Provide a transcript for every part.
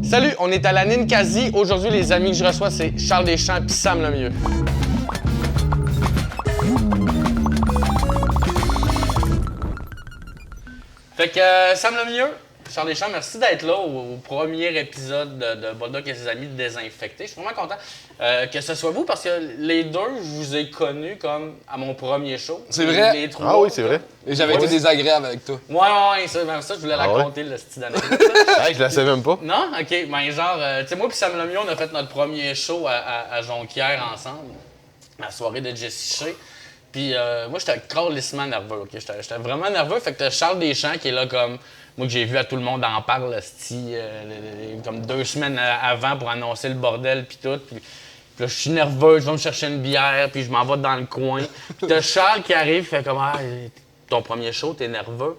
Salut, on est à la Ninkasi. Aujourd'hui, les amis que je reçois, c'est Charles Deschamps et Sam Lemieux. Fait que Sam Lemieux, Charles Deschamps, merci d'être là au premier épisode de Bulldog et ses amis de Désinfecté. Je suis vraiment content que ce soit vous parce que les deux, je vous ai connus comme à mon premier show. C'est vrai? Les trois, Ah oui, c'est vrai. Et j'avais été désagréable avec toi. Ouais, ça, je voulais la Ah ouais? raconter, le style d'anecdote. Hey, je la sais même pas. Non? OK. Ben genre, tu sais, moi puis Sam Lemieux, on a fait notre premier show à Jonquière ensemble, la soirée de Jessie Shea. Puis moi, j'étais calissement nerveux, OK? J'étais vraiment nerveux. Fait que t'as Charles Deschamps qui est là comme... Moi, que j'ai vu à tout le monde en parle, comme 2 semaines avant pour annoncer le bordel puis tout. Puis là, je suis nerveux, je vais me chercher une bière, puis je m'en vais dans le coin. Puis t'as Charles qui arrive, fait comme « Ah, ton premier show, t'es nerveux? »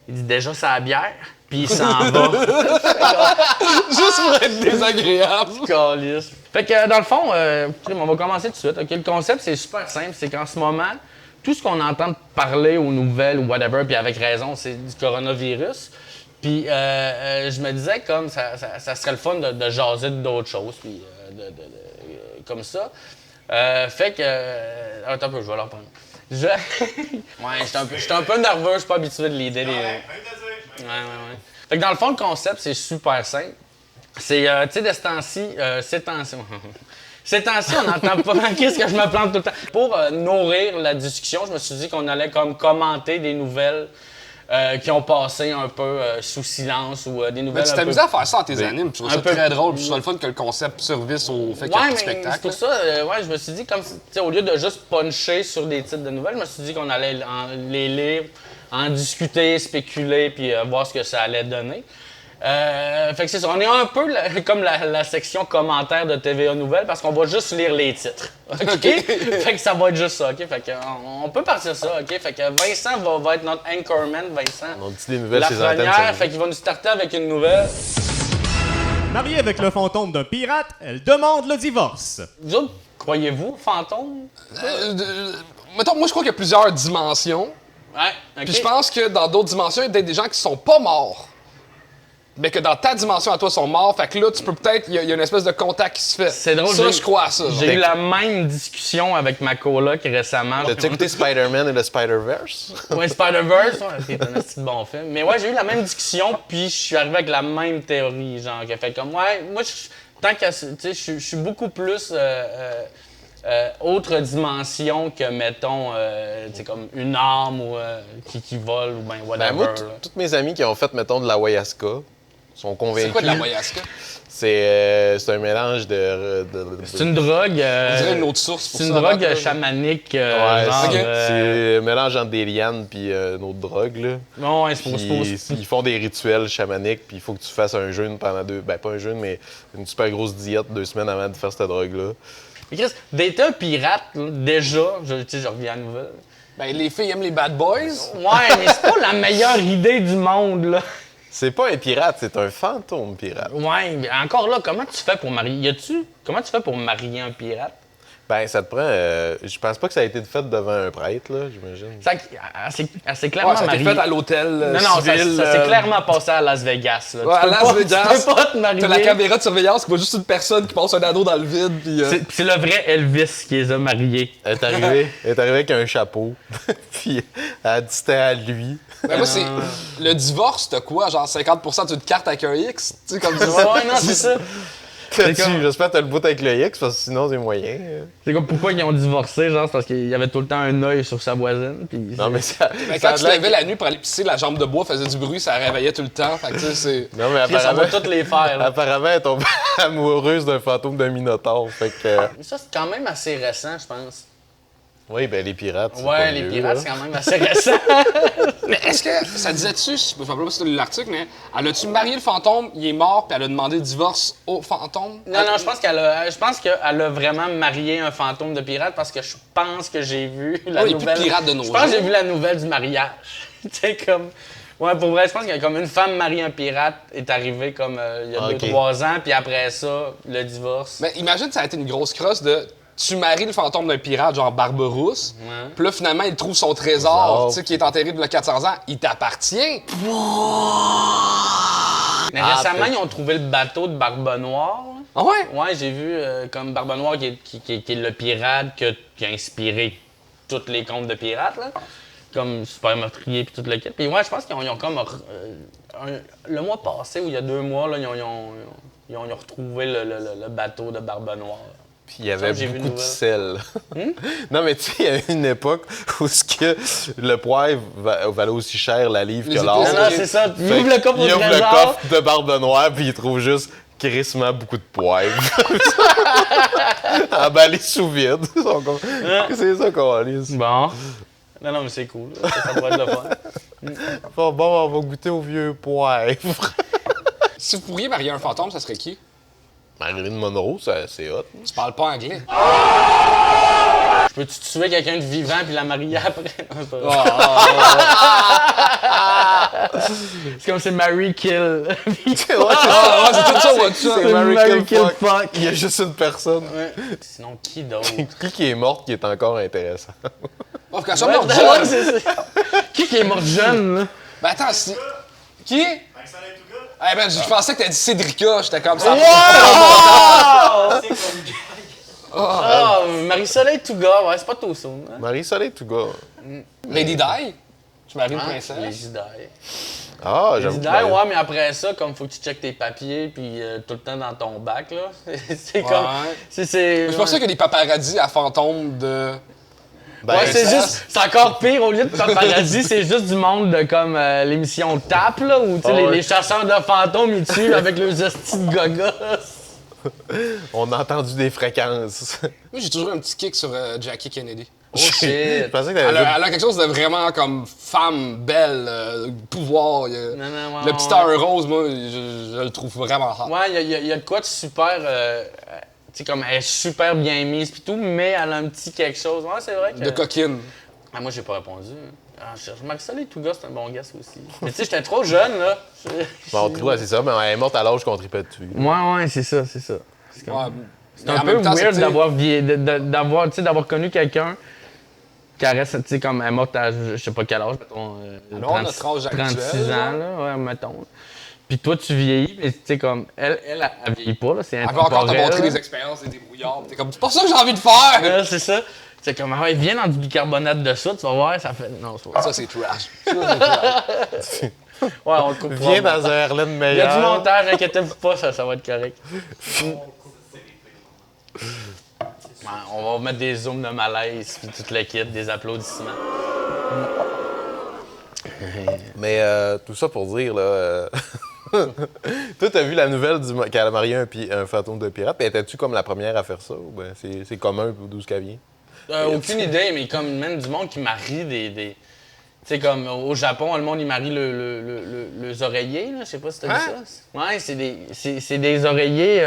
Il dit « Déjà, c'est la bière. » Puis il s'en va. Juste pour être désagréable. Calisse. Fait que dans le fond, on va commencer tout de suite. OK? Le concept, c'est super simple. C'est qu'en ce moment, tout ce qu'on entend parler aux nouvelles ou whatever, puis avec raison, c'est du coronavirus. Puis je me disais comme ça serait le fun de jaser d'autres choses, puis comme ça. Fait que... attends un peu, je vais leur prendre. Ouais, j'étais un peu nerveux, je suis pas habitué de l'idée. Ouais. Fait que dans le fond, le concept, c'est super simple. C'est, tu sais, de ce temps-ci, ces temps-ci, on n'entend pas. Qu'est-ce que je me plante tout le temps? Pour nourrir la discussion, je me suis dit qu'on allait comme commenter des nouvelles qui ont passé un peu sous silence ou des nouvelles. Mais tu t'amuses à faire ça en tes animes, tu trouves ça très drôle, puis c'est le fun que le concept survisse au fait qu'il y a un spectacle. C'est pour ça, je me suis dit, comme, au lieu de juste puncher sur des titres de nouvelles, je me suis dit qu'on allait les lire, en discuter, spéculer, puis voir ce que ça allait donner. Fait que c'est ça, on est un peu comme la section commentaires de TVA Nouvelles parce qu'on va juste lire les titres. OK? Fait que ça va être juste ça, OK? Fait que on peut partir ça, OK? Fait que Vincent va être notre anchorman, Vincent. On dit des nouvelles, ces Lafrenière, antennes. fait qu'il va nous starter avec une nouvelle. Mariée avec le fantôme d'un pirate, elle demande le divorce. Vous autres, croyez-vous au fantôme? Mettons, moi je crois qu'il y a plusieurs dimensions, Ouais, OK. puis je pense que dans d'autres dimensions, il y a des gens qui sont pas morts. Mais que dans ta dimension à toi, ils sont morts. Fait que là, tu peux peut-être. Il y a une espèce de contact qui se fait. C'est drôle. Ça, je crois à ça. J'ai eu la même discussion avec ma coloc récemment. T'as-tu écouté Spider-Man et le Spider-Verse? Ouais, Spider-Verse, c'est un assez bon film. Mais ouais, j'ai eu la même discussion, puis je suis arrivé avec la même théorie, genre, qui a fait comme, ouais, moi, tant que, tu sais, je suis beaucoup plus autre dimension que, mettons, tu sais, comme une arme ou qui vole ou ben whatever. Ben, moi, là. toutes mes amis qui ont fait, mettons, de la Wayaska sont convaincus. C'est quoi de la Wayaska? C'est un mélange de C'est une drogue. On dirait une autre source pour C'est une ça, drogue avant que- chamanique, Ouais, genre. c'est un mélange entre des lianes puis une autre drogue, là. Non, ouais, c'est pour. Puis ils font des rituels chamaniques, puis il faut que tu fasses un jeûne pendant pas un jeûne, mais une super grosse diète 2 semaines avant de faire cette drogue-là. Mais Chris, d'être un pirate, là, déjà, tu sais, je reviens à la nouvelle. Ben, les filles aiment les bad boys. Ouais, mais c'est pas la meilleure idée du monde, là. C'est pas un pirate, c'est un fantôme pirate. Ouais, mais encore là, comment tu fais pour marier? Comment tu fais pour marier un pirate? Ben, ça te prend. Je pense pas que ça a été fait devant un prêtre, là, j'imagine. Elle s'est clairement Ouais, ça a été mariée. fait à l'hôtel Non, ça civil. s'est clairement passé à Las Vegas. Là. Ouais, à Las Tu Vegas, peux pas te marier. T'as la caméra de surveillance qui voit juste une personne qui passe un anneau dans le vide. Puis, C'est le vrai Elvis qui les a mariés. Elle est arrivée avec un chapeau, puis elle a dit c'était à lui. Ben, moi, c'est. Le divorce, t'as quoi? Genre 50% d'une carte avec un X? Tu sais, comme ça. Ouais, non, c'est ça. J'espère que t'as le bout avec le X, parce que sinon, c'est moyen. C'est comme pourquoi ils ont divorcé, genre, c'est parce qu'il y avait tout le temps un œil sur sa voisine. Puis Non, mais ça. Ben, ça quand a tu l'air te levais la nuit pour aller pisser, la jambe de bois faisait du bruit, ça réveillait tout le temps. Fait que, tu sais, c'est. Non, mais Chris, on apparemment. va toutes les faire. Là. Apparemment, elle est tombée amoureuse d'un fantôme d'un minotaure. Fait que. Ça, c'est quand même assez récent, je pense. Oui, ben les pirates. c'est Ouais, pas les vieux, pirates, là. c'est quand même assez récent. Mais est-ce que ça disait-tu, je me rappelle pas si c'était l'article, mais elle a-tu marié le fantôme, il est mort, puis elle a demandé le divorce au fantôme? Non, je pense qu'elle a vraiment marié un fantôme de pirate parce que je pense que j'ai vu la il est nouvelle. plus pirate de nos Je pense que j'ai jours. vu la nouvelle du mariage. Tu sais, comme. Ouais, pour vrai, je pense qu'il y a comme une femme mariée un pirate est arrivée comme il y a Ok. 2-3 ans, puis après ça, le divorce. Mais imagine, ça a été une grosse crosse de. Tu maries le fantôme d'un pirate, genre Barberousse, Ouais. puis là, finalement, il trouve son trésor, Trésor. tu sais, qui est enterré depuis 400 ans. Il t'appartient. Mais Ah, récemment, peut-être. ils ont trouvé le bateau de Barbe Noire. Là. Ah ouais? Ouais, j'ai vu comme Barbe Noire qui est le pirate qui a inspiré tous les contes de pirates, là. Comme Super Meurtrier puis tout le kit. Puis ouais, je pense qu'ils ont comme... le mois passé, ou il y a 2 mois, là, ils ont retrouvé le bateau de Barbe Noire. Puis il y avait j'ai vu beaucoup une de nouvelle. sel. Non, mais tu sais, il y avait une époque où ce que le poivre valait aussi cher la livre Les que l'or. épices, Non, c'est ça. Il Fait ouvre le coffre au il ouvre le trésor. coffre de Barbe Noire, puis il trouve juste crissement beaucoup de poivre. Emballé sous vide. C'est ça qu'on lise. Bon. Non, mais c'est cool. Ça pourrait être le fun. Bon, on va goûter au vieux poivre. Si vous pourriez marier un fantôme, ça serait qui? Marilyn Monroe, c'est hot. Tu parles pas anglais. Peux-tu tuer quelqu'un de vivant puis la marier après? Non, c'est pas vrai. C'est comme c'est Mary Kill. Ah, c'est tout ça, what ça? C'est Mary Mary Kill Kill Fuck. Fuck. Il y a juste une personne. Ouais. Sinon, qui d'autre? Qui est morte qui est encore intéressant? Oh, quand ça Ouais, meurt ouais, jeune. c'est ça. Qui est mort jeune, là? Ben attends, si... Qui? Eh ben, je pensais que t'as dit Cédrica, j'étais comme ça. Ah, Marie-Soleil Touga, ouais, c'est pas tôt soon. Hein? Marie-Soleil Touga. Lady Di? Tu maries une Les princesse? idées. Ah, Les j'avoue. idées, ouais, mais après ça, comme faut que tu checkes tes papiers puis tout le temps dans ton bac, là. C'est comme. Ouais. C'est C'est pour ça qu'il y a des paparazzis à fantômes de... Ben, Ouais, c'est ça- juste. C'est encore pire, au lieu de paparazzi, c'est juste du monde de comme l'émission Tap, là, où tu sais, Ah ouais. les chasseurs de fantômes, ils tuent avec leurs hosties de gogos. on a entendu des fréquences. Moi, j'ai toujours un petit kick sur Jackie Kennedy. Oh Je shit. pensais que Elle t'avais a, elle a quelque chose de vraiment comme femme, belle, pouvoir. Non, non, ouais, Le petit ouais. Star Rose, moi, je le trouve vraiment hot. Ouais, il y a de quoi de super. Tu sais, comme elle est super bien mise pis tout, mais elle a un petit quelque chose. Ouais, c'est vrai que. De coquine. Ah, moi, j'ai pas répondu. Ah, je cherche Marie-Soleil Touga, c'est un bon gars aussi. Mais tu sais, j'étais trop jeune, là. Bon, ouais, c'est ça, mais elle est morte à l'âge qu'on tripait dessus. Ouais, c'est ça, c'est ça. C'est comme- Ouais. C'est Mais un en peu même temps, weird c'est, d'avoir d'avoir, tu sais, d'avoir connu quelqu'un qui reste, tu sais, comme elle est morte à je sais pas quel âge, mettons. Alors, notre âge actuel, 36 ans, là, ouais, mettons. Puis toi, tu vieillis, mais tu sais, comme, elle vieillit pas, là, c'est Elle va encore te intemporel, montrer là. des expériences et des brouillards. T'es comme, c'est pas ça que j'ai envie de faire! Ouais, c'est ça. C'est comme, ah ouais, viens dans du bicarbonate de soude, tu vas voir, ça fait. Non, c'est pas Ça, c'est trash. Ça, c'est trash. Ouais, on le coupe Viens pas. dans un Erlen Il y a du meilleur. montage, inquiétez-vous pas, ça va être correct. Ouais, on va mettre des zooms de malaise, puis toute le kit, des applaudissements. Mais tout ça pour dire, là. Toi, t'as vu la nouvelle qu'elle a marié un fantôme de pirate? Puis étais-tu comme la première à faire ça? Ou ben c'est commun d'où qu'elle vient? Aucune idée, mais comme même du monde qui marie des... Tu sais, comme au Japon, le monde, il marie les oreillers, là. Je sais pas si t'as vu Hein? ça. Ouais, c'est des oreillers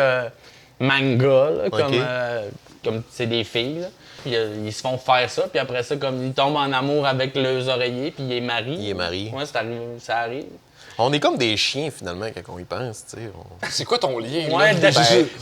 manga, là, comme c'est des filles, là. Puis, ils se font faire ça, puis après ça, comme ils tombent en amour avec leurs oreillers, puis ils les marient. Ils les marient. Ouais, ça arrive. On est comme des chiens, finalement, quand on y pense, tu sais. C'est quoi ton lien? là? Ouais, Ben,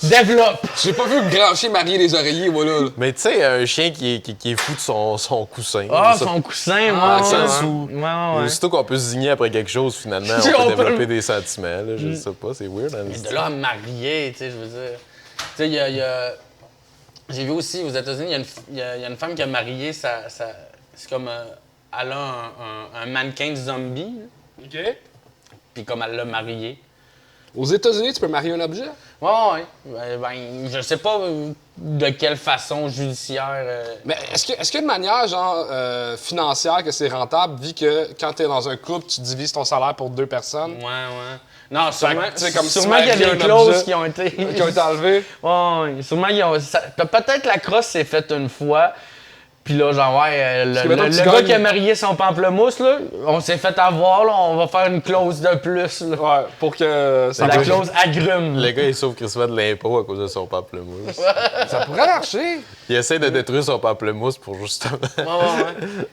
développe! j'ai pas vu un grand chien marier les oreillers, voilà. Là. Mais tu sais, un chien qui est fou de son coussin. Ah, ça, son coussin, Ah, ouais, ça, ouais, sous- ouais. Aussitôt qu'on peut se zigner après quelque chose, finalement, Si, on on peut peut- développer des sentiments. Là, je sais pas, c'est weird. Hein, Mais de là à marier, tu sais, je veux dire. Tu sais, il y a. J'ai vu aussi aux États-Unis, il y a une femme qui a marié c'est comme. Elle a un mannequin zombie, là, OK. puis comme elle l'a marié. Aux États-Unis, tu peux marier un objet? Ouais. Je sais pas de quelle façon judiciaire. Mais est-ce qu'il y a une manière, genre, financière que c'est rentable, vu que quand t'es dans un couple, tu divises ton salaire pour 2 personnes? Ouais. Non, sûrement, tu sais, comme si tu sûrement qu'il y a mariais des un clauses objet qui ont été. Qui ont été enlevés? Ouais, sûrement ils ont. Peut-être la crosse s'est faite une fois. Puis là, genre, ouais, que mettons, le tu gars gagnes- qui a marié son pamplemousse, là, on s'est fait avoir, là, on va faire une clause de plus. Là. Ouais, pour que ça La marche. clause agrume. Le gars, il sauve Christophe de l'impôt à cause de son pamplemousse. Ça pourrait marcher. Il essaie de détruire son pamplemousse pour justement Ouais.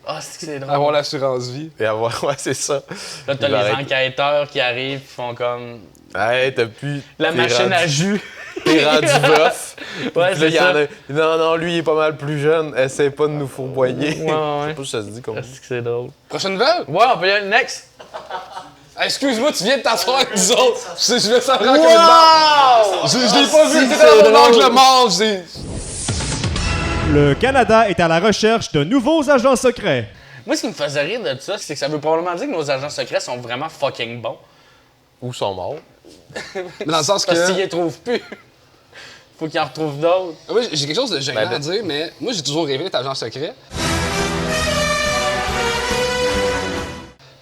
Ah, c'est drôle. Avoir l'assurance vie. et avoir. Ouais, c'est ça. Là, t'as Il va les arrêter. enquêteurs qui arrivent, qui font comme. Hey, t'as pu. La t'es machine rendu- à jus. T'es rendu veuf. Ouais, Puis là, c'est il y en ça. a. Non, lui, il est pas mal plus jeune. Essaie pas de nous fourboyer. Ouais. Je sais pas si ça se dit comme ça. Est-ce que c'est drôle? Prochaine nouvelle? Ouais, on peut y aller next. Excuse-moi, tu viens de t'asseoir avec nous autres. Je vais savoir comme une barbe. Je l'ai pas vu, c'était dans mon angle mort. Le Canada est à la recherche de nouveaux agents secrets. Moi, ce qui me faisait rire de ça, c'est que ça veut probablement dire que nos agents secrets sont vraiment fucking bons. Ou sont morts. Mais dans le sens que... Parce qu'ils les trouvent plus. Faut qu'ils en retrouvent d'autres. Moi, j'ai quelque chose de gênant Ben, à dire, mais moi, j'ai toujours rêvé d'être agent secret.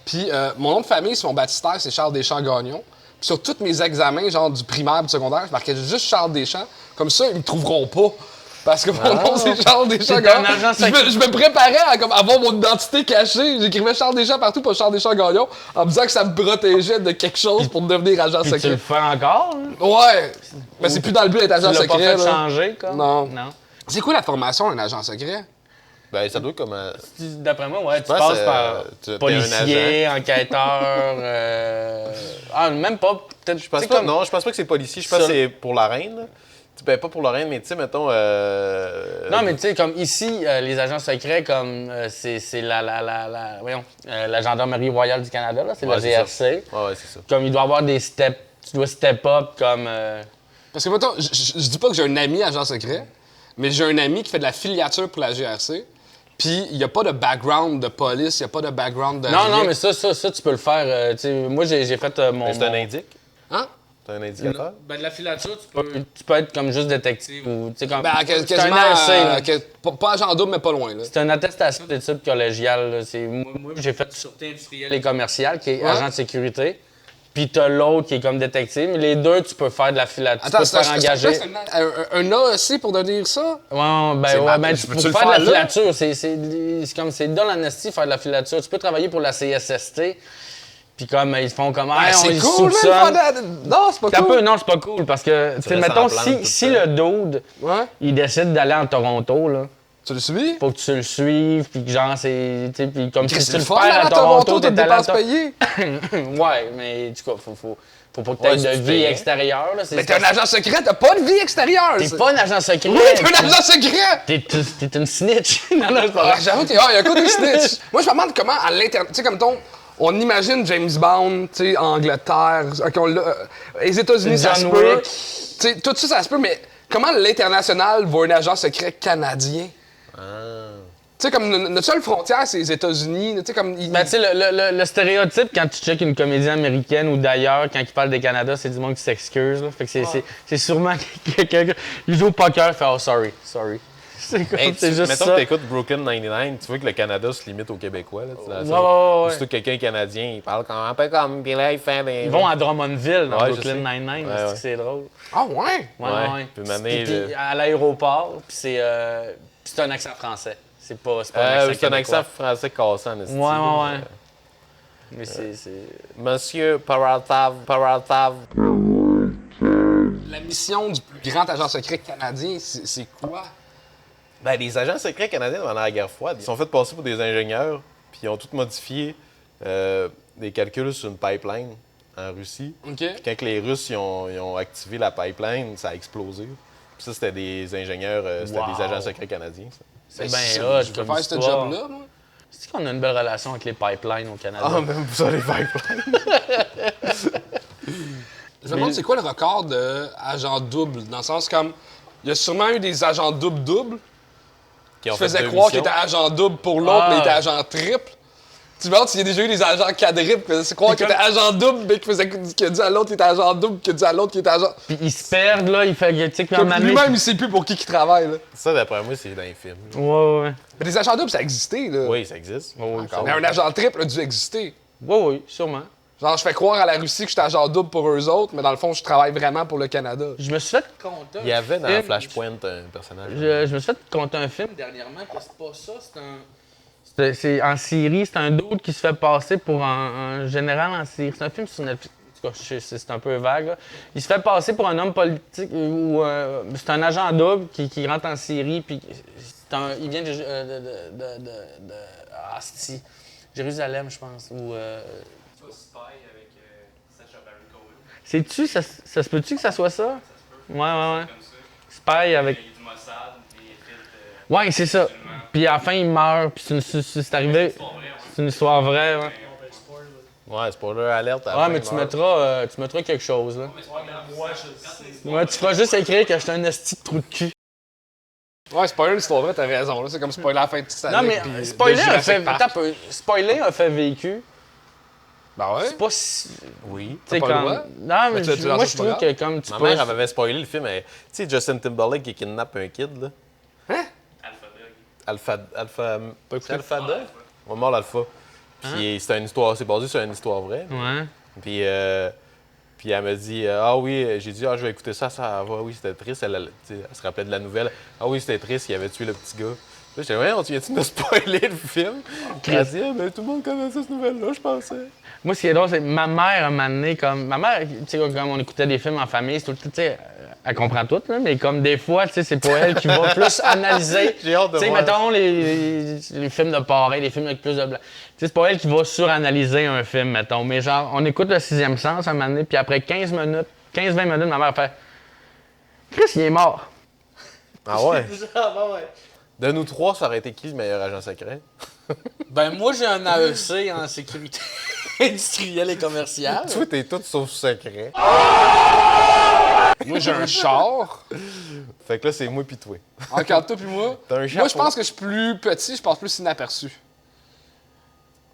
Puis, mon nom de famille, sur mon baptistère, c'est Charles Deschamps-Gagnon. Puis sur tous mes examens, genre du primaire et du secondaire, je marquais juste Charles Deschamps. Comme ça, ils me trouveront pas. Parce que mon nom, c'est Charles Deschamps-Gagnon. un agent secret. Je me préparais à comme, avoir mon identité cachée. J'écrivais Charles Deschamps partout, pas Charles Deschamps-Gagnon, en me disant que ça me protégeait de quelque chose pour devenir agent Puis tu secret. le fais encore, hein? Ouais! Mais c'est plus dans le but d'être agent Tu l'as secret. pas fait là. changer, comme? Non. Non. C'est quoi la formation d'un agent secret? Ben, ça doit être comme un... D'après moi, ouais, tu pense, passes par t'es un policier, enquêteur, Ah, même pas, peut-être... Je pense pas, non, je pense pas que c'est policier. Je pense que c'est pour la reine. Là. Ben, pas pour la reine, mais tu sais, mettons... Non, mais tu sais, comme ici, les agents secrets, comme c'est la Gendarmerie royale du Canada, là, c'est Ouais, la c'est GRC. ça. Ouais, c'est ça. Comme il doit y avoir des steps, tu dois step up comme... Parce que, mettons, je dis pas que j'ai un ami agent secret, mais j'ai un ami qui fait de la filiature pour la GRC. Puis, il n'y a pas de background de police, il n'y a pas de background de. Non, rien. non, mais ça, tu peux le faire. Tu sais, moi, j'ai fait mon. Mais c'est un indique. Hein? C'est un indicateur. Ben, de la filature, tu peux être comme juste détective ou. Tu sais, comme. Ben, c'est quasiment. un AEC, là. Pas agent double, mais pas loin, là. C'est une attestation d'études collégiales. Là. Moi, j'ai fait sûreté industrielle et commerciale, qui est Ouais. agent de sécurité. Puis t'as l'autre qui est comme détective. Mais les deux, tu peux faire de la filature. Tu peux te faire engager. Un AEC pour devenir ça? Ouais, C'est ben, ma- tu peux-tu peux le faire de la faire là? filature. C'est comme, c'est dans l'amnistie faire de la filature. Tu peux travailler pour la CSST. Puis comme, ils font comme, Ah, hey, on c'est les cool, man, soupçonne. faire de la- Non, c'est pas C'est un peu, cool. non, c'est pas cool parce que, tu sais, restes mettons, en plante tout si le le dude, Ouais. il décide d'aller en Toronto, là, Tu le suis? faut que tu le suives, puis que genre, c'est. Tu sais, puis comme si Qu'est-ce tu que le tu fais perds là, à à Toronto, t'as t'es des allé à dépenses payées? Ouais, mais du coup, faut pas que Ouais, t'aies si de tu vie payes. extérieure, là. Mais t'es un agent secret, t'as pas de vie extérieure! T'es c'est- pas un agent secret! Oui, t'es un agent secret! T'es une snitch! Non, non, c'est pas Ah, vrai. j'avoue, il y a un côté snitch. Moi, je me demande comment à l'interne. Tu sais, comme on imagine James Bond, tu sais, Angleterre, les États-Unis, ça se John peut. Wick. Tu sais, tout ça, ça se peut, mais comment l'international voit un agent secret canadien? Tu sais, comme notre seule frontière, c'est les États-Unis. Tu sais, comme. Ben, tu sais, le stéréotype, quand tu checkes une comédie américaine ou d'ailleurs, quand ils parlent des Canada, c'est du monde qui s'excuse. Là. Fait que c'est sûrement quelqu'un qui joue au poker, fait « Oh, sorry. » C'est comme, Hey, c'est juste mettons ça. que t'écoutes Brooklyn 99, tu vois que le Canada se limite aux Québécois. Là, Ouais. Surtout quelqu'un est canadien, il parle comme un peu comme, puis là, il fait des... Ils vont à Drummondville, dans Ouais, je Brooklyn sais. Nine-Nine, Ouais, c'est ouais. que c'est drôle. Ah, ouais? Ouais. Puis m'amener, Puis à l'aéroport, puis c'est un accent français. C'est pas un accent c'est un québécois. accent français cassant. esti, Ouais. là. Mais c'est... Monsieur Paratav. La mission du plus grand agent secret canadien, c'est quoi? Ben, les agents secrets canadiens pendant la guerre froide, ils sont fait passer pour des ingénieurs, puis ils ont tout modifié des calculs sur une pipeline en Russie. OK. Puis quand les Russes ils ont activé la pipeline, ça a explosé. Puis ça, c'était des ingénieurs, c'était Wow. des agents secrets canadiens. Ça. C'est Ben, bien hot je veux comme faire ce histoire. job-là, moi. C'est qu'on a une belle relation avec les pipelines au Canada. Ah, même ça, les pipelines. Je me demande c'est quoi le record d'agent double, dans le sens comme, il y a sûrement eu des agents double-double Qui qui ont fait faisaient deux croire qu'ils missions. étaient agent double pour l'autre, Ah. mais ils étaient agent triple. Tu me demandes s'il y a déjà eu des agents quadruples qui faisaient croire qu'ils étaient agent double, mais qui a dit à l'autre qu'il était agent double, qui a dit à l'autre qu'il était agent... Puis ils se perdent, là, il fait que, tu sais, Comme comme année... lui-même, il sait plus pour qui il travaille, là. Ça, d'après moi, c'est dans les films. Ouais. Mais des agents doubles, ça existait, là. Oui, ça existe. Oui, Encore. Mais un agent triple a dû exister. Oui, sûrement. Genre, je fais croire à la Russie que j'étais agent double pour eux autres, mais dans le fond, je travaille vraiment pour le Canada. Je me suis fait compter. Il y avait dans film. Flashpoint un personnage. Je me suis fait compter un film dernièrement que c'est pas ça, c'est en Syrie, c'est un dude qui se fait passer pour un général en Syrie. C'est un film sur Netflix. En tout cas, c'est un peu vague. Là. Il se fait passer pour un homme politique ou c'est un agent double qui rentre en Syrie puis il vient de Asti, Jérusalem, je pense. Ou Spy avec Sacha Baron Cohen. sais-tu, ça se peut-tu que ça soit ça? Ouais. Comme ça. Spy avec. Il y a du Mossad, des filtres. Ouais, c'est ça. Puis à la fin, il meurt, puis c'est arrivé. C'est pas vrai, ouais. C'est une histoire vraie, ouais. Ouais, spoiler alerte. à la Ouais, fin, mais meurt. tu mettras quelque chose, là. Moi, je le sais. Ouais, tu feras juste écrire que j'étais un esti de trou de cul. Ouais, spoiler l'histoire vraie, t'as raison. Là. C'est comme spoiler la fin de Titanic. Non, mais puis spoiler de a Jurassic fait. Park. Attends un peu. Spoiler a fait vécu. Ben ouais. C'est pas si. Oui. Tu sais, pas le comme. droit? Non, mais Mais tu moi, lances je pas trouve grave. que comme tu Ma peux. mère elle m'avait spoilé le film. Tu sais, Justin Timberlake qui kidnappe un kid, là. Alpha Dog. Alpha. Pas C'est Alpha Dog? On mort l'Alpha. Puis c'est une histoire. C'est basé sur une histoire vraie. Ouais. Puis elle me dit ah oui, j'ai dit je vais écouter ça, ça va, oui, c'était triste. Elle se rappelait de la nouvelle. Ah oui, c'était triste, il avait tué le petit gars. Là, j'étais ouais, on vient-tu de me spoiler le film? Elle a dit mais tout le monde connaissait cette nouvelle-là, je pensais. Moi, ce qui est drôle, c'est que ma mère, un moment donné, comme. Ma mère, tu sais, comme on écoutait des films en famille, c'est tout le temps, tu sais, elle comprend tout, là, mais comme des fois, tu sais, c'est pas elle qui va plus analyser. J'ai hâte de Tu sais, voir. mettons les films de pareil, les films avec plus de blanc. Tu sais, c'est pas elle qui va suranalyser un film, mettons. Mais genre, on écoute le sixième sens un moment donné, puis après 15 minutes, 15-20 minutes, ma mère fait Chris, il est mort. Ah ouais? Ah, bah ouais. De nous trois, ça aurait été qui le meilleur agent secret? Ben, moi, j'ai un AEC en sécurité industrielle et commerciale. Toi, t'es tout sauf secret. Moi, j'ai un char. Fait que là, c'est moi pis toi. Encore toi puis moi. T'as un Moi, chapeau. je pense que je suis plus petit, je passe plus inaperçu.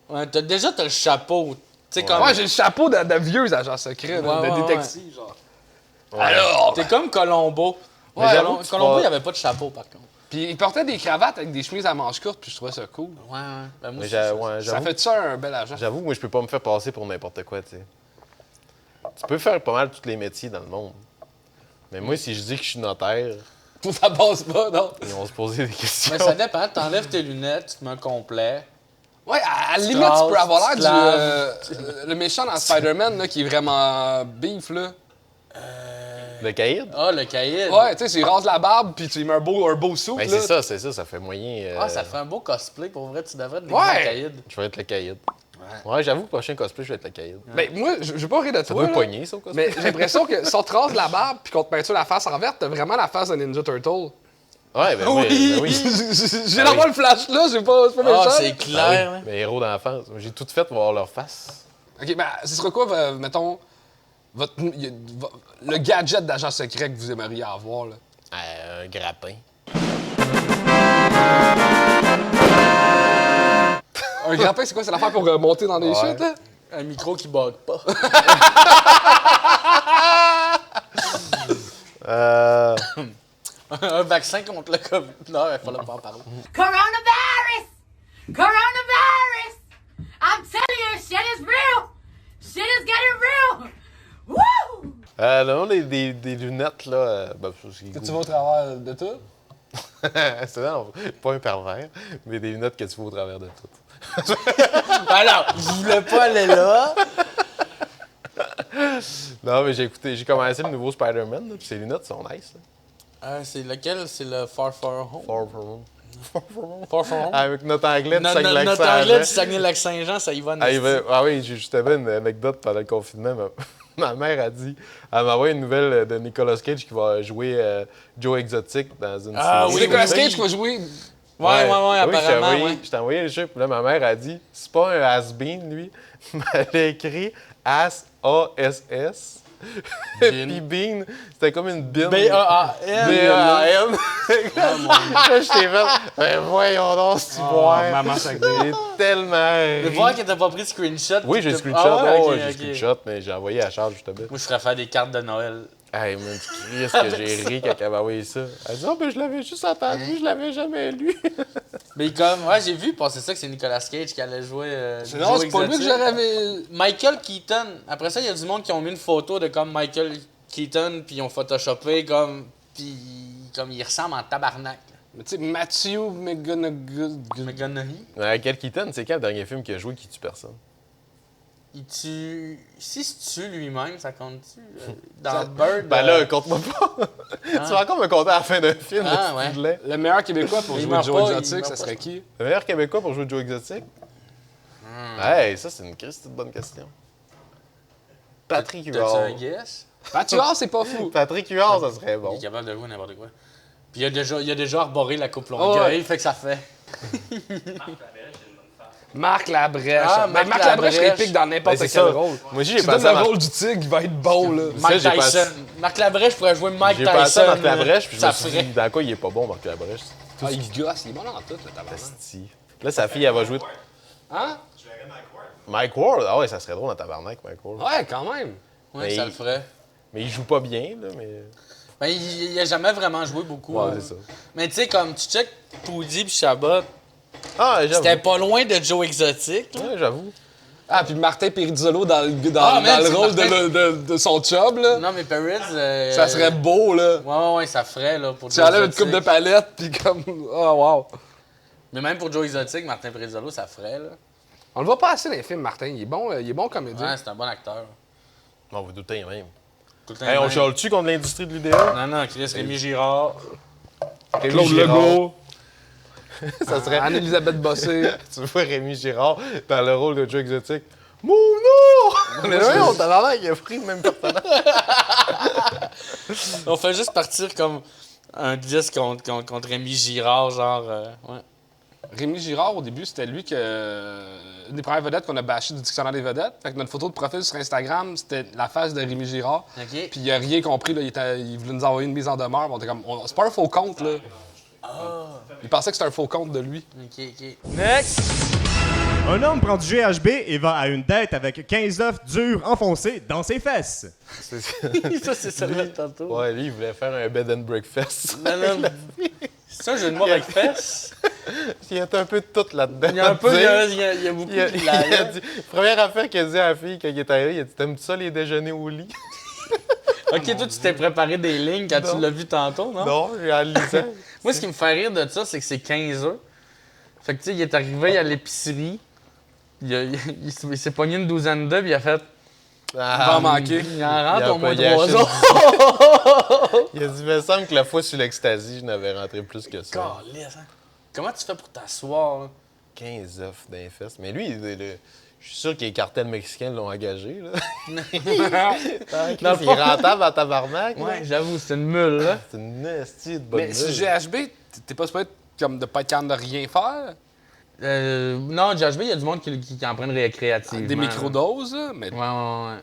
Ouais, déjà, t'as le chapeau. Tu sais, comme. Ouais, j'ai le chapeau de vieux agents secrets, là, Ouais, de ouais, détective, genre. Ouais. T'es comme Colombo. Ouais, Mais j'avoue que Colombo, vas- il avait pas de chapeau, par contre. Puis il portait des cravates avec des chemises à manches courtes, puis je trouvais ça cool. Ouais, ouais. Ben, moi, Mais aussi, ouais, Ça j'avoue. fait ça un bel agent. J'avoue, moi, je peux pas me faire passer pour n'importe quoi, tu sais. Tu peux faire pas mal tous les métiers dans le monde. Mais moi, si je dis que je suis notaire, Ça passe pas, non? ils vont se poser des questions. Mais ça dépend. T'enlèves tes lunettes, tu te mets un complet. Ouais, à la Tu limite, tu peux rases, avoir tu te l'air le méchant dans Spider-Man, là, qui est vraiment beef, là. Le caïd? Ah, le cahier. Ouais, tu sais, il rase la barbe, puis tu lui mets un beau soupe, Ben, là. c'est ça, ça fait moyen. Ah, ça fait un beau cosplay. Pour vrai, tu devrais te Ouais. déguiser en cahier. Je vais être le caïd. Ouais, j'avoue, le prochain cosplay, je vais être le caïd. Ben, moi, je vais pas rire de Ça toi, doit là, pogner, ça, au cosplay. mais j'ai l'impression que si on te rase la barbe, puis qu'on te peinture la face en vert, t'as vraiment la face de Ninja Turtle. Ouais, ben oui. Ben oui. J'ai d'avoir le flash là, c'est pas méchant. Ah, c'est Ah clair. oui, mais héros d'enfance. J'ai tout fait pour voir leur face. Ok, ben, ce sera quoi, mettons, le gadget d'agent secret que vous aimeriez avoir, là? Un grappin. Un grappin, c'est quoi? C'est l'affaire pour monter dans des Ouais. chutes, là? Un micro qui bug pas. Un vaccin contre le COVID. Non, il fallait pas en parler. Coronavirus! Coronavirus! I'm telling you, shit is real! Shit is getting real! Woo! Le nom des lunettes, là. Ben, c'est Tu vas au travers de tout? c'est non, pas un pervers, mais des lunettes que tu vois au travers de tout. Alors, je voulais pas aller là. Non, mais j'ai commencé le nouveau Spider-Man, là, puis ces lunettes sont nice. Là. C'est lequel? C'est le Far Far Home? Far from home. Far Far Home? Avec notre anglais de Saguenay-Lac-Saint-Jean. Notre anglais du Saguenay-Lac-Saint-Jean, ça y va. Ah oui, j'ai justement une anecdote pendant le confinement. Ma mère a dit, elle m'a envoyé une nouvelle de Nicolas Cage qui va jouer Joe Exotic dans une Ah série. oui, C'est Nicolas oui. Cage qui va jouer. Ouais, Oui, apparemment, ouais. je t'ai envoyé le jeu, puis là, ma mère a dit, c'est pas un has-been, lui. Elle a écrit As, A-S-S. Puis Bean, c'était comme une bine. B-A-A-N. B-A-N. Là, je t'ai fait, ben voyons donc, si tu vois. Maman Saguenay. C'est tellement. Mais voir que t'as pas pris de screenshot. Oui, puis j'ai t'as- screenshot. Ah ouais, Oh, ok, j'ai ok. screenshot, mais j'ai envoyé à Charles, justement. Moi, je ferais faire des cartes de Noël. Hey, man, tu cries que j'ai ri quand elle m'a envoyé ça. Elle dit, oh, ben je l'avais juste entendu, je l'avais jamais lu. Mais comme, ouais, j'ai vu passer ça que c'est Nicolas Cage qui allait jouer. Non, Joe c'est pas lui que Exotic. j'aurais. Michael Keaton. Après ça, il y a du monde qui ont mis une photo de comme Michael Keaton, puis ils ont photoshopé comme. Puis comme il ressemble en tabarnak. Mais tu sais, Matthew McGonagall. McGonaghy. Quel Keaton, c'est quel dernier film qu'il a joué qui tue personne? Il tue. Si se tue lui-même, ça compte-tu? Dans Bird. Ben là, compte-moi pas. Tu vas encore me compter à la fin d'un film. Ah, si ouais. tu voulais. Le meilleur Québécois pour Il jouer meurt Joe pas, il Exotic, meurt ça pas, serait je qui? Le meilleur Québécois pour jouer Joe Exotic? Hey, ça, c'est une Christie de bonne question. Patrick T'as-tu un Huard. guess? Mathieu Huard, c'est pas fou. Patrick Huard, ça serait Il bon. est capable de jouer n'importe quoi. Puis il a déjà arboré la coupe Longueuil, fait que ça fait. Marc Laberge, c'est une bonne face. Marc Labrèche. Ah, Ben, Marc Marc Labrèche Labrèche. réplique dans n'importe Ben, c'est quel ça. rôle. Moi aussi, j'ai Tu donnes pensé à le Marc- rôle du tigre, il va être bon, là. Mike j'ai Tyson. pas- Marc Labrèche pourrait jouer Mike J'ai Tyson. pensé à Marc Labrèche, puis je ça me suis ferait. dit, dans quoi il est pas bon, Marc Labrèche? Ah, il gosse, il est bon dans tout, le tabarnak. Asti. Là, sa fille, elle va jouer. Hein? Mike Ward? Ah ouais, ça serait drôle dans tabarnak, Mike Ward. Ouais, quand même. Ouais, Mais ça il- le ferait. Mais il joue pas bien, là, mais. Ben, il a jamais vraiment joué beaucoup. Ouais, hein. c'est ça. Mais tu sais, comme tu check Poudy puis Chabot, Ah, j'avoue. c'était pas loin de Joe Exotic. Là. Ouais, j'avoue. Ah, puis Martin Perizzolo dans le Ah, man, le c'est rôle Martin- de son chub, là. Non, mais Perez. Ça serait beau, là. Ouais, ça ferait, là, pour Tu Joe enlèves une Exotic. coupe de palette, puis comme... Oh, wow. Mais même pour Joe Exotic, Martin Perizzolo, ça ferait, là. On le voit pas assez dans les films, Martin. Il est bon comédien. Ouais, c'est un bon acteur. On va douter même. Tout le temps Hey, on même. chiale-tu contre l'industrie de l'idéo? Non, Chris Rémi Girard. Claude Legault. Ça serait. Anne-Elisabeth Bossé. Tu vois Rémi Girard dans le rôle de Joe Exotic. Mon nom! Mais oui, on t'a l'air qu'il a pris le même personnage. On fait juste partir comme un disque contre Rémi Girard, genre. Ouais. Rémi Girard, au début, c'était lui que... une des premières vedettes qu'on a bâché du dictionnaire des vedettes. Fait que notre photo de profil sur Instagram, c'était la face de Rémi Girard. OK. Puis il a rien compris, là. Il voulait nous envoyer une mise en demeure. On était comme... C'est pas un faux compte, là. Il pensait que c'était un faux compte de lui. OK. Next! Un homme prend du GHB et va à une date avec 15 œufs durs enfoncés dans ses fesses. Ça, c'est ça, là, tantôt. Ouais, lui, il voulait faire un bed and breakfast. Non. C'est un jeu de mots avec fesses? Il y a un peu de tout là-dedans. Il y a un peu, Tu sais, il y a beaucoup il a- de il a dit- première affaire qu'il a dit à la fille quand il est arrivé, il a dit: T'aimes-tu ça les déjeuners au lit? OK, toi, tu t'es préparé des lignes quand Non. tu l'as vu tantôt, non? Non, en le lisant. Moi, ce qui me fait rire de ça, c'est que c'est 15 œufs. Fait que, tu sais, il est arrivé à l'épicerie. Il s'est pogné une douzaine d'œufs, puis il a fait. Il va en manquer. Il en rentre au moins il a 3 acheté autres. Il a dit: Il me semble que la fois sur l'ecstasy, je n'avais rentré plus que ça. Calisse, hein. Comment tu fais pour t'asseoir, là? 15 œufs dans les fesses. Mais lui, je suis sûr que les cartels mexicains l'ont engagé. Là. Dans le Il fond- est rentable en tabarnak. là. Ouais, j'avoue, c'est une mule, là. C'est une nasty de bonne Mais sur mule. GHB, t'es pas supposé comme de pas être capable de rien faire? Non, GHB, il y a du monde qui en prennent récréativement. Des là. microdoses, là, mais... Ouais.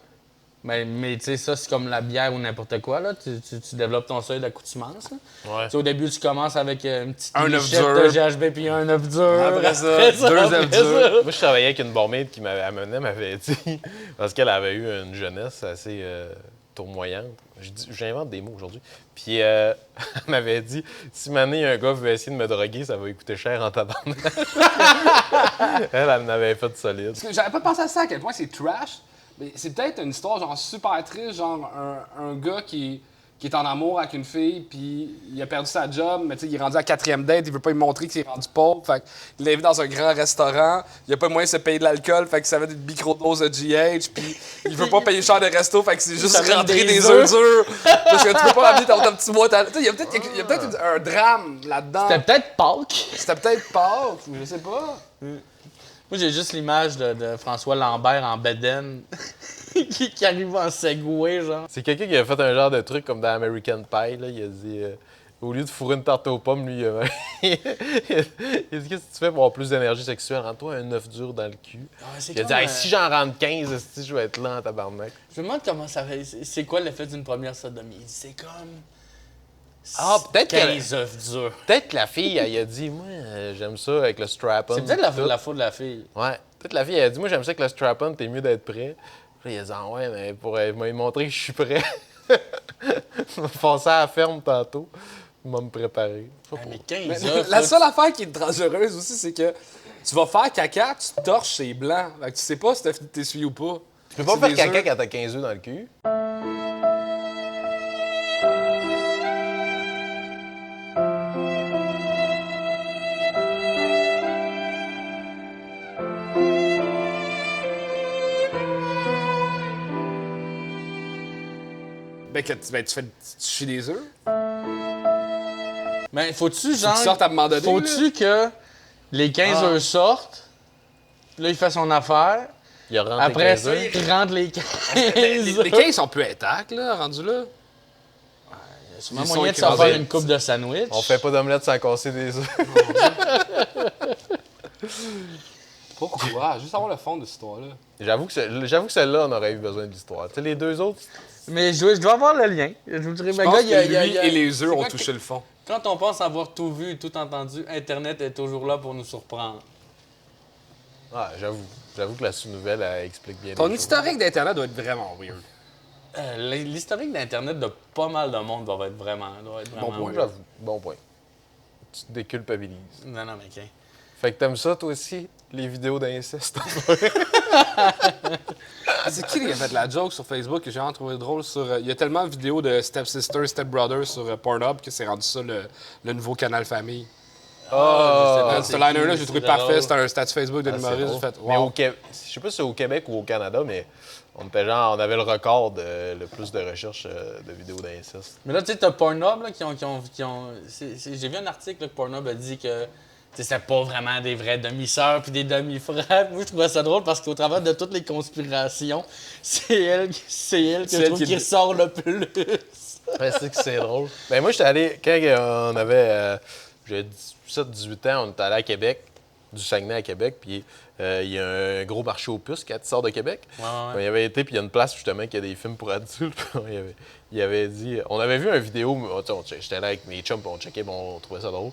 Mais tu sais, ça, c'est comme la bière ou n'importe quoi, là. Tu développes ton seuil d'accoutumance, là. Ouais. Tu sais, au début, tu commences avec une petite Un œuf lichette dur. de GHB puis un œuf dur. Après ça, deux œufs après durs. Moi, je travaillais avec une barmaid qui m'avait amené, m'avait dit, parce qu'elle avait eu une jeunesse assez tournoyante. J'invente des mots aujourd'hui. Puis elle m'avait dit: si maintenant un gars veut essayer de me droguer, ça va lui coûter cher en tabarnak. Elle m'avait fait solide. Parce que j'avais pas pensé à ça, à quel point c'est trash. Mais c'est peut-être une histoire genre super triste, genre un gars qui est en amour avec une fille, puis il a perdu sa job, mais tu sais, il est rendu à 4e date, il veut pas lui montrer qu'il est rendu pauvre, fait qu'il l'invite dans un grand restaurant, il a pas moyen de se payer de l'alcool, fait que ça va être une microdose de GH, puis il veut pas payer cher de resto, fait que c'est juste t'amène rentrer des des œufs durs, parce que tu peux pas amener ton petit boîte à... Tu sais, il y a peut-être un drame là-dedans. C'était peut-être Pâques. C'était peut-être pas, je sais pas. Moi, j'ai juste l'image de François Lambert en bedaine qui arrive en Segway, genre. C'est quelqu'un qui a fait un genre de truc comme dans American Pie. Là. Il a dit, au lieu de fourrer une tarte aux pommes, lui, il a dit: Qu'est-ce que tu fais pour avoir plus d'énergie sexuelle? Rentre-toi un œuf dur dans le cul. c'est Il a dit: comme, Hey, si j'en rentre 15, esti, je vais être là en tabarnak. Je me demande comment ça fait. C'est quoi l'effet d'une première sodomie? Il dit, c'est comme. Ah, peut-être que- 15 œufs durs. Peut-être que la fille, elle a dit: Moi, j'aime ça avec le strap-on. C'est peut-être tout. la faute de la fille. Ouais. Peut-être la fille, elle a dit: Moi, j'aime ça avec le strap-on, t'es mieux d'être prêt. Puis là, il a dit: Ah ouais, mais pour me montrer que je suis prêt, je vais passer à la ferme tantôt. Il va me préparer. Mais 15 œufs. La là, seule affaire qui est dangereuse aussi, c'est que tu vas faire caca, tu torches, c'est blanc. Fait que tu sais pas si t'es suivi ou pas. Tu peux pas C'est faire des caca œufs. quand t'as 15 œufs dans le cul. Ben, tu chies des œufs. Mais faut-tu, genre. qu'ils sortent à un moment donné, Faut-tu que les 15 œufs sortent? Là, il fait son affaire. Il a rentré Après 15 ça, œufs. il rentre les 15 Les œufs. 15 sont plus intacts, là, rendus là. Sûrement Ils sont moyen de se écrasés. faire une coupe de sandwich. On fait pas d'omelette sans casser des œufs. Pourquoi? Juste avoir le fond de cette histoire-là. J'avoue que celle-là, on aurait eu besoin de l'histoire. Tu sais, les deux autres, Mais je dois avoir le lien. Je vous dirais, Je mais pense gars, que lui et les œufs c'est ont quoi touché le fond. Quand on pense avoir tout vu et tout entendu, Internet est toujours là pour nous surprendre. ah, j'avoue que la sous-nouvelle, elle explique bien Ton les choses. historique d'Internet doit être vraiment weird. L'historique d'Internet de pas mal de monde doit être vraiment Bon point. weird. J'avoue, bon point. Tu te déculpabilises. Non, mais OK. Fait que t'aimes ça, toi aussi, les vidéos d'inceste? C'est qui qui a fait la joke sur Facebook que j'ai vraiment trouvé drôle sur. Il y a tellement de vidéos de stepsister, stepbrother sur Pornhub que c'est rendu ça le nouveau canal famille. Ce liner-là, j'ai trouvé parfait. C'était un statut Facebook de l'humoriste. J'ai fait, Mais wow. je sais pas si c'est au Québec ou au Canada, mais on avait le record de le plus de recherches de vidéos d'inceste. Mais là, tu sais, t'as Pornhub là, qui ont j'ai vu un article là, que Pornhub a dit que c'était pas vraiment des vraies demi-sœurs puis des demi-frères. Moi, je trouvais ça drôle parce qu'au travers de toutes les conspirations, c'est elle que je trouve qui ressort le plus. Ouais, c'est que c'est drôle. Ben moi, j'étais allé, quand on avait, j'avais 17-18 ans, on était allé à Québec, du Saguenay à Québec, puis il y a un gros marché aux puces quand tu sors de Québec. Ouais. On y avait été, puis il y a une place justement qui a des films pour adultes. il avait dit, on avait vu une vidéo, j'étais là avec mes chums, puis on checkait, puis on trouvait ça drôle.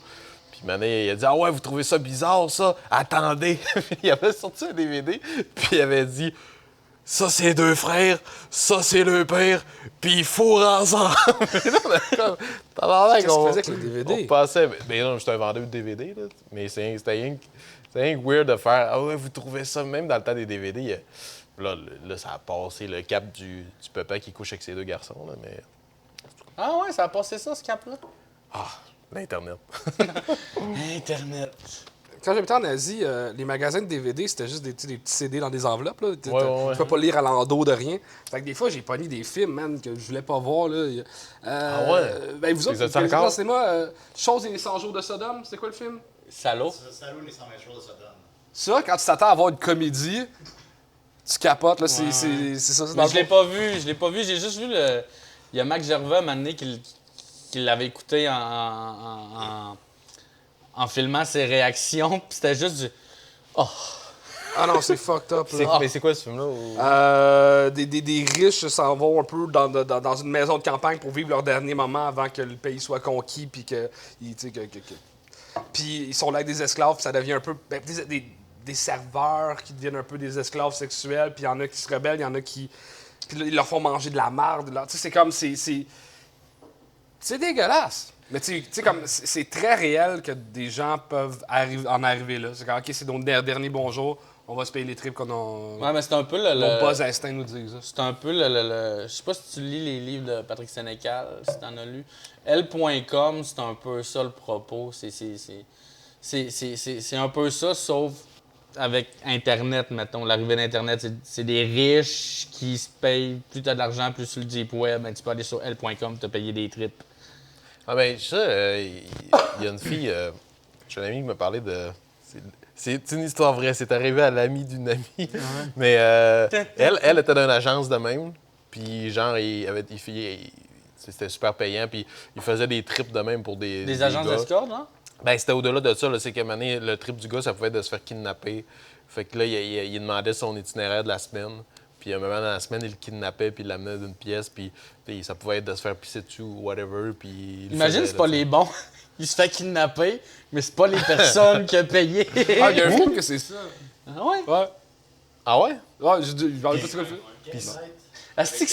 Puis Mané, il a dit « Ah ouais, vous trouvez ça bizarre, ça? Attendez! » Il avait sorti un DVD, puis il avait dit « Ça, c'est deux frères, ça, c'est le père, puis il faut ensemble! » Qu'est-ce que tu faisais avec le DVD? On passait... Ben non, j'étais un vendeur de DVD, là, mais c'était rien que weird de faire « Ah ouais, vous trouvez ça? » Même dans le temps des DVD, là, ça a passé le cap du papa qui couche avec ses deux garçons, là, mais... Ah ouais, ça a passé ça, ce cap-là? Ah, l'Internet. Internet. Quand j'habitais en Asie, les magasins de DVD, c'était juste des petits CD dans des enveloppes. Là. Ouais. Tu peux pas lire à l'endos de rien. Fait que des fois, j'ai pogné des films, man, que je voulais pas voir. Là. Ah ouais? Ben, vous autres, Les as-tu vous encore? au cinéma, Choses et les 100 jours de Sodome, c'est quoi le film? Salaud. Salut les 120 jours de Sodome. Ça, quand tu t'attends à voir une comédie, tu capotes. Là, c'est ça. c'est dans Mais le je l'ai fond. pas vu. J'ai juste vu le... Il y a Max Gervais, un moment donné, qui l'avait écouté en filmant ses réactions, puis c'était juste du... Oh! Ah non, c'est fucked up. Là. Mais c'est quoi ce film-là? Des riches s'en vont un peu dans une maison de campagne pour vivre leur dernier moment avant que le pays soit conquis, puis que... Puis ils sont là avec des esclaves, puis ça devient un peu... Ben, des serveurs qui deviennent un peu des esclaves sexuels, puis il y en a qui se rebellent, il y en a qui... Puis là, ils leur font manger de la marde. Tu sais, c'est comme... C'est dégueulasse. Mais tu sais, comme c'est très réel que des gens peuvent en arriver là. C'est comme, OK, c'est notre dernier bonjour, on va se payer les tripes qu'on a... Ouais, mais c'est un peu Nos bas instincts nous disent ça. C'est un peu je sais pas si tu lis les livres de Patrick Sénécal, si t'en as lu. L.com, c'est un peu ça le propos. C'est un peu ça, sauf avec Internet, mettons. L'arrivée d'Internet, c'est des riches qui se payent. Plus t'as de l'argent, plus sur le deep web, ben, tu peux aller sur L.com te payer des tripes. Ah ben ça, il y a une fille, j'ai un ami qui me parlait de... C'est une histoire vraie, c'est arrivé à l'ami d'une amie. Mais elle était dans une agence de même, puis genre, c'était super payant, puis il faisait des trips de même pour des agences gars. d'escorte, non? Ben c'était au-delà de ça, là, c'est qu'à un moment donné, le trip du gars, ça pouvait être de se faire kidnapper. Fait que là, il demandait son itinéraire de la semaine. Puis à un moment dans la semaine, il le kidnappait, puis il l'amenait d'une pièce, puis ça pouvait être de se faire pisser dessus ou whatever. Puis Imagine, c'est pas les bons. Il se fait kidnapper, mais c'est pas les personnes qui ont payé. Ah, il y a un film que c'est ça. Ah ouais? Ouais. Ah ouais? Ouais, je parlais pas de ce que le film. Asti que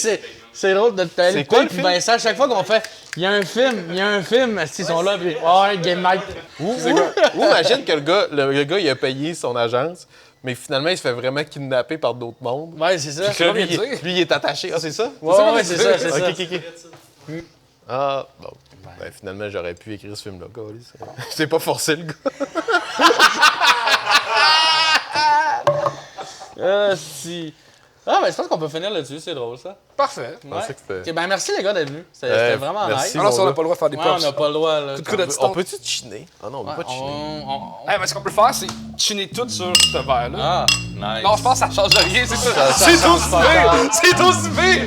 c'est drôle de te parler. C'est quoi le film? Vincent, à chaque fois qu'on fait, il y a un film, asti, ils sont là, puis ouais, Game Night. Ou imagine que le gars, il a payé son agence, mais finalement, il se fait vraiment kidnapper par d'autres mondes. Ouais, c'est ça. Puis là, lui, il est attaché. Ah, c'est ça? Ouais, c'est ça, c'est ça. OK. Ah, bon. Ben, finalement, j'aurais pu écrire ce film-là, câlisse. C'est pas forcé, le gars. Si. Ah, ben je pense qu'on peut finir là-dessus, c'est drôle ça. Parfait. Je pensais que c'était- Ok, ben merci les gars d'être venus. C'était vraiment merci. nice. Alors, si on gars. n'a pas le droit de faire des Ouais, props. on n'a pas le droit là. Tout de coup de On distance. peut-tu te chiner? Ah non, on peut pas te chiner. Mais ce qu'on peut faire, c'est chiner tout sur ce verre-là. Ah, nice. Non, je pense que ça change de rien, c'est ça. C'est aussi pire! C'est aussi pire!